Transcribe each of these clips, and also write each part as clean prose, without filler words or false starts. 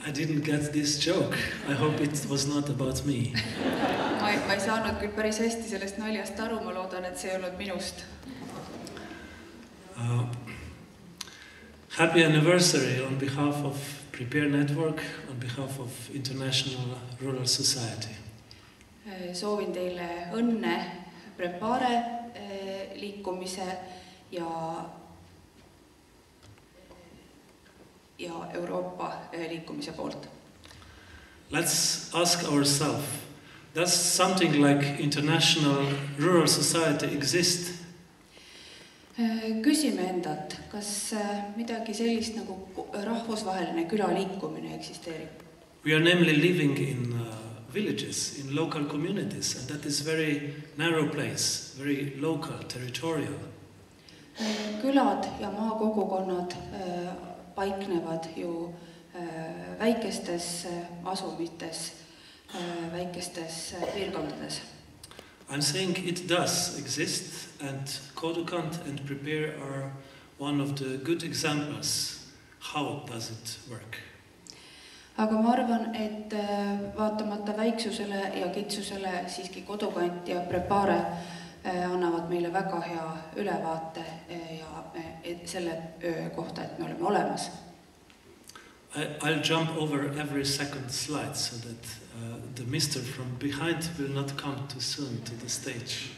I didn't get this joke. I hope it was not about me. Ma ei saanud küll päris hästi sellest naljast aru, ma loodan, et see ei olnud minust. Happy anniversary on behalf of Prepare Network, on behalf of International Rural Society. Soovin teile õnne Prepare liikumise ja Euroopa liikumise poolt. Let's ask ourselves, does something like International Rural Society exist? Küsime endalt, kas midagi sellist nagu rahvusvaheline külaliikumine eksisteerib? We are namely living in villages, in local communities, and that is very narrow place, very local, territorial. Külad ja maakogukonnad paiknevad ju väikestes asumites, väikestes piirkondades. I'm saying it does exist, and Kodukant and Prepare are one of the good examples how does it work. Aga ma arvan, et vaatamata väiksusele ja kitsusele siiski Kodukant ja Prepare annavad meile väga hea ülevaate ja selle kohta, et me oleme olemas. I'll jump over every second slide so that the mister from behind will not come too soon to the stage.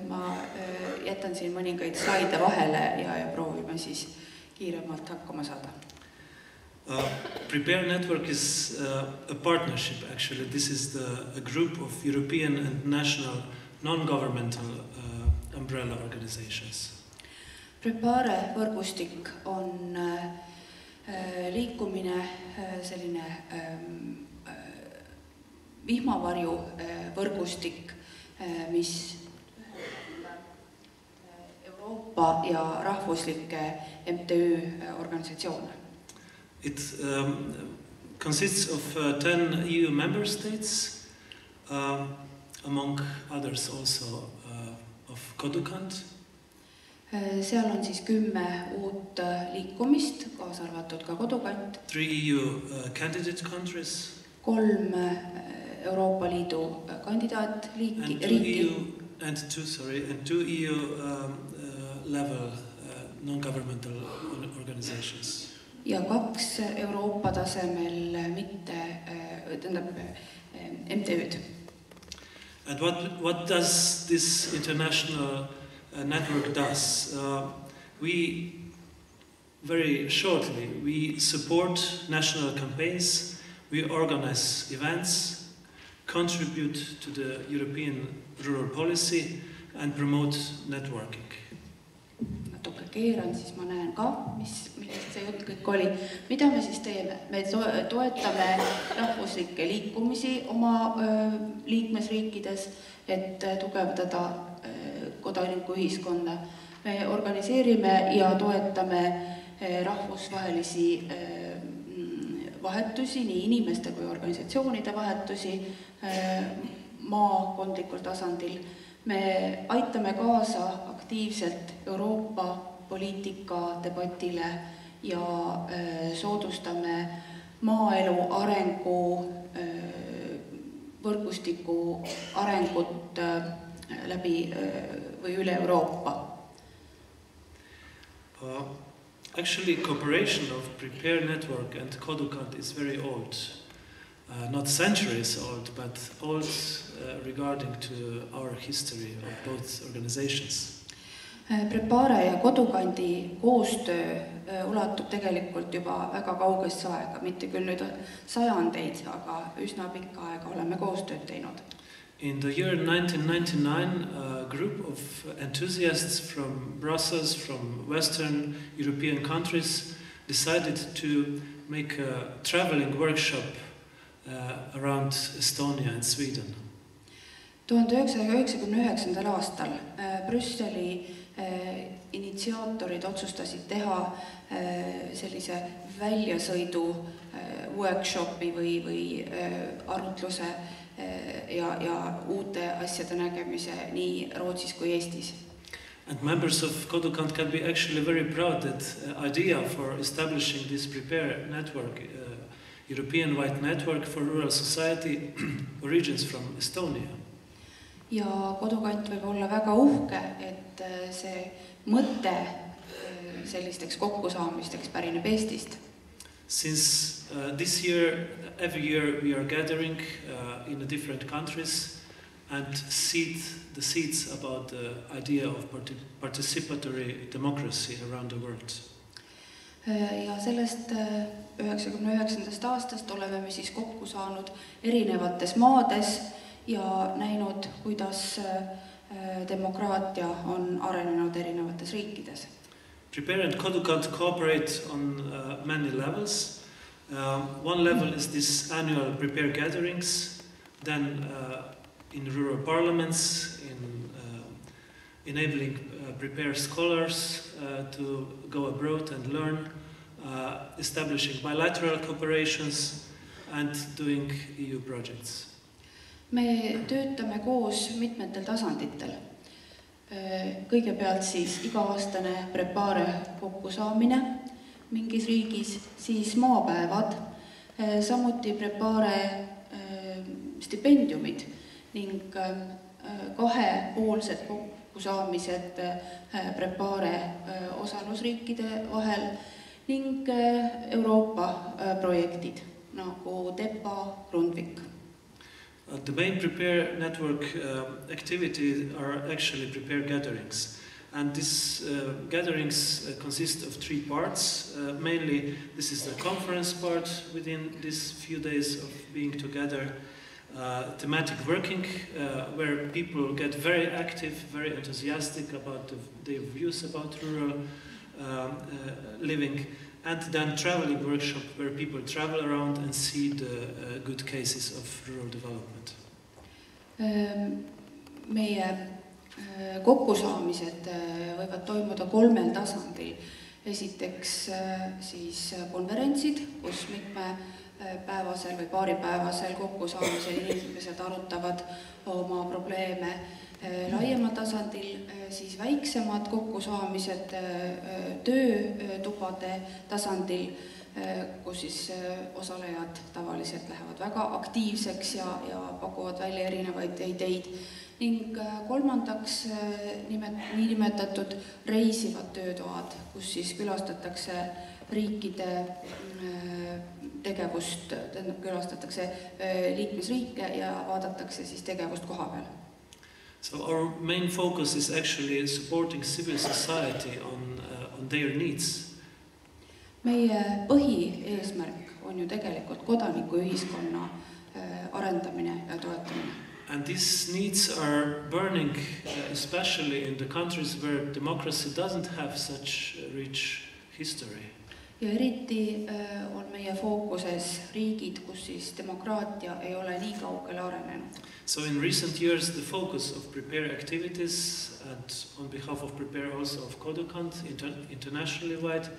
Ma jätan siin mõningaid slaide vahele ja proovime siis kiiremalt hakkama saada. Prepare Network is a partnership, actually. This is a group of European and national non-governmental umbrella organizations. Prepare võrgustik on liikumine, selline vihmavarju võrgustik, mis Euroopa ja rahvuslikke MTÜ organisatsioone. It consists of 10 EU member states, among others also of Kodukant. Seal on siis 10 uut liikumist, kaasa arvatud ka Kodukant. 3 EU candidate countries. 3 Euroopa Liidu kandidaatriiki. And 2 EU level non-governmental organizations. Ja 2 Euroopa tasemel mitte, tähendab MTÜ-d. And what does this international network does? We very shortly, we support national campaigns, we organize events, contribute to the European rural policy and promote networking. Natuke keeran, siis ma näen ka, millest see jutt kõik oli. Mida me siis teeme? Me toetame rahvuslikke liikumisi oma liikmesriikides, et tugevdada kodanikuühiskonda. Me organiseerime ja toetame rahvusvahelisi vahetusi, nii inimeste kui organisatsioonide vahetusi maakondlikul tasandil. Me aitame kaasa aktiivselt Euroopa poliitika debatile ja soodustame maaelu arengu võrgustiku arengut läbi või üle Euroopa. Actually, cooperation of Prepare Network and Kodukant is very old. Not centuries old, but old regarding to our history of both organizations. Prepare ja Kodukandi koostöö ulatub tegelikult juba väga kaugesse aega, mitte küll nüüd sajandeid, aga üsna pikka aega oleme koostööd teinud. In the year 1999, a group of enthusiasts from Brussels, from Western European countries, decided to make a traveling workshop around Estonia and Sweden. 1999. aastal Brüsseli initsiaatorid otsustasid teha sellise väljasõidu workshopi või arutluse ja uute asjade nägemise nii Rootsis kui Eestis. And members of Kodukant can be actually very proud that idea for establishing this PREPARE network, European-wide network for rural society origins from Estonia. Ja Kodukant võib olla väga uhke, et see mõte sellisteks kokkusaamisteks pärineb Eestist. Since this year, every year we are gathering in the different countries and seed the seeds about the idea of participatory democracy around the world. Ja sellest 99. aastast oleme me siis kokku saanud erinevates maades ja näinud, kuidas demokraatia on arenenud erinevates riikides. PREPARE and Kodukant cooperate on many levels. One level is this annual PREPARE gatherings, then in rural parliaments, in enabling PREPARE scholars to go abroad and learn, establishing bilateral cooperations and doing EU projects. Me töötame koos mitmetel tasanditel. Kõigepealt siis iga-aastane PREPARE kokkusaamine mingis riigis, siis maapäevad, samuti PREPARE stipendiumid ning kahepoolsed kokkusaamised PREPARE osalusriikide vahel ning Euroopa projektid nagu TEPA, Grundvik. The main PREPARE network activities are actually PREPARE gatherings. And these gatherings consist of three parts. Mainly, this is the conference part within these few days of being together. Thematic working, where people get very active, very enthusiastic about their views about rural living. And then traveling workshop, where people travel around and see the good cases of rural development. Meie kokkusaamised võivad toimuda 3 tasandil. Esiteks siis konverentsid, kus mitmepäevasel või paaripäevasel kokkusaamisel inimesed arutavad oma probleeme. Laiemal tasandil siis väiksemad kokkusaamised töötubade tasandil, kus siis osalejad tavaliselt lähevad väga aktiivseks ja pakuvad välja erinevaid ideid. Ning kolmandaks niinimetatud reisivad töötoad, kus siis külastatakse riikide tegevust, külastatakse liikmesriike ja vaadatakse siis tegevust kohapeal. So our main focus is actually supporting civil society on their needs. Meie põhieesmärk on ju tegelikult kodanikuühiskonna arendamine ja toetamine. And these needs are burning, especially in the countries where democracy doesn't have such a rich history. Ja eriti on meie fookuses riigid, kus siis demokraatia ei ole nii kaugele arenenud. So in recent years, the focus of PREPARE activities, and on behalf of PREPARE also of Kodukant, internationally wide,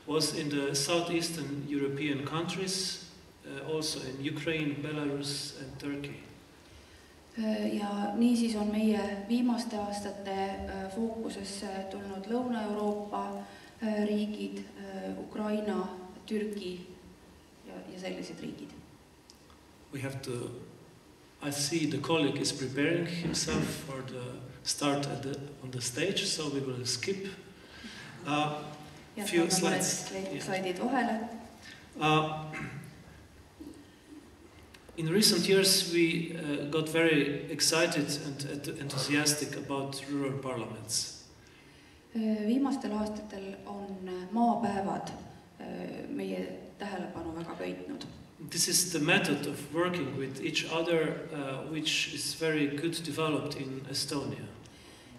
was in the southeastern European countries, also in Ukraine, Belarus and Turkey. Ja niisiis on meie viimaste aastate fookusesse tulnud Lõuna-Euroopa riigid, Ukraina, Türgi ja sellised riigid. We have to, I see the colleague is preparing himself for the start on the stage, so we will skip a few slides. Slaidid vahele. In recent years, we got very excited and enthusiastic about rural parliaments. Viimastel aastatel on maapäevad meie tähelepanu väga köitnud. This is the method of working with each other, which is very good developed in Estonia.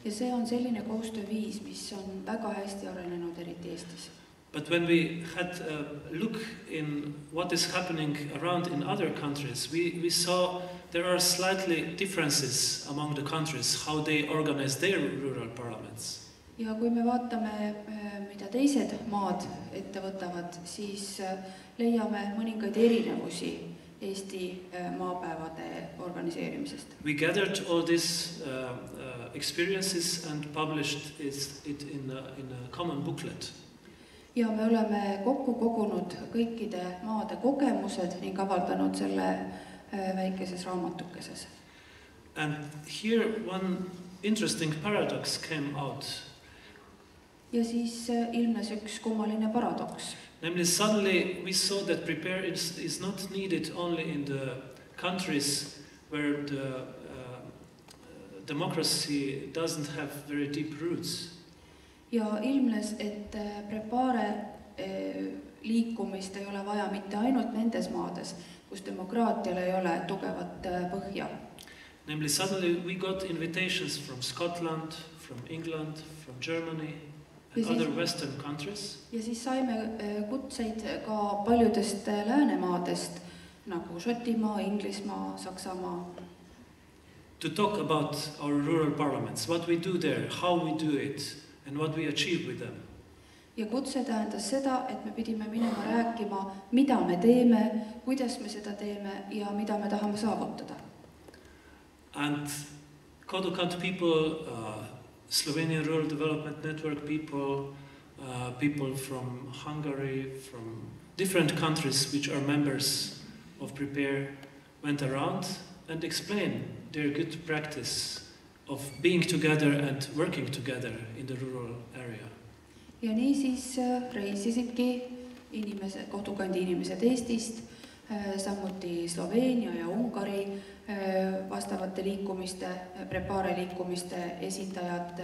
Ja see on selline koostööviis, mis on väga hästi arenenud eriti Eestis. But when we had a look in what is happening around in other countries, we saw there are slightly differences among the countries, how they organize their rural parliaments. Ja kui me vaatame, mida teised maad ette võtavad, siis leiame mõningaid erinevusi Eesti maapäevade organiseerimisest. We gathered all these experiences and published it in a common booklet. Ja me oleme kokku kogunud kõikide maade kogemused ning avaldanud selle väikeses raamatukeses. And here one interesting paradox came out. Ja siis ilmnes üks kummaline paradoks. Namely, suddenly we saw that PREPARE is not needed only in the countries where the democracy doesn't have very deep roots. Ja ilmnes, et PREPARE liikumist ei ole vaja mitte ainult nendes maades, kus demokraatial ei ole tugevat põhja. Namely, suddenly we got invitations from Scotland, from England, from Germany and other Western countries. Ja siis saime kutseid ka paljudest läänemaadest, nagu Šotimaa, Inglismaa, Saksamaa. To talk about our rural parliaments, what we do there, how we do it and what we achieve with them. Ja kutse tähendas seda, et me pidime minema rääkima, mida me teeme, kuidas me seda teeme ja mida me tahame saavutada. And Kodukant people, Slovenian Rural Development Network people, people from Hungary, from different countries which are members of PREPARE, went around and explained their good practice of being together and working together in the rural area. Ja nii siis reisisidki Kodukandi inimesed Eestist, samuti Sloveenia ja Ungari vastavate liikumiste, PREPARE liikumiste esindajad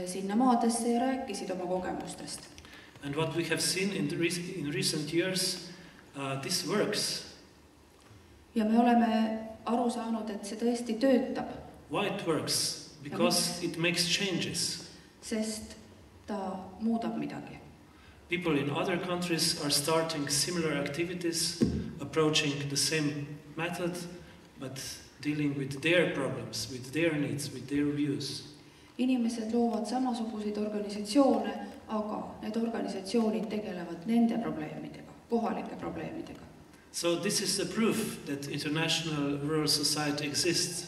sinna maadesse ja rääkisid oma kogemustest. And what we have seen in recent years, this works. Ja me oleme aru saanud, et see tõesti töötab. Why it works? Because it makes changes. Sest ta muudab midagi. People in other countries are starting similar activities, approaching the same method, but dealing with their problems, with their needs, with their views. Inimesed loovad samasuguseid organisatsioone, aga need organisatsioonid tegelevad nende probleemidega, kohalike probleemidega. So this is the proof that international rural society exists.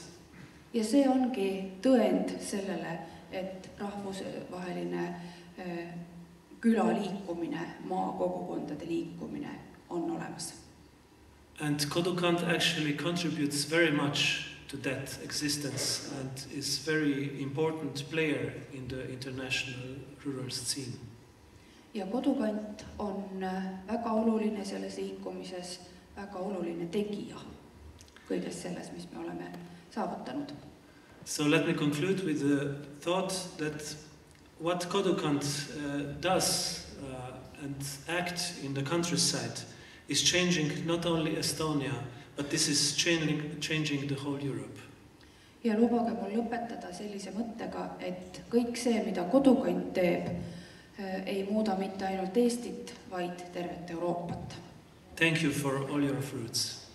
Ja see ongi tõend sellele, et rahvusvaheline külaliikumine, maakogukondade liikumine on olemas. And Kodukant actually contributes very much to that existence and is very important player in the international rural scene. Ja Kodukant on väga oluline selles liikumises, väga oluline tegija kõiges selles, mis me oleme saavutanud. So let me conclude with the thought that what Kodukant does and act in the countryside is changing not only Estonia, but this is changing the whole Europe. Ja lubage mul lõpetada sellise mõttega, et kõik see, mida Kodukant teeb, ei muuda mitte ainult Eestit, vaid tervet Euroopat. Thank you for all your fruits.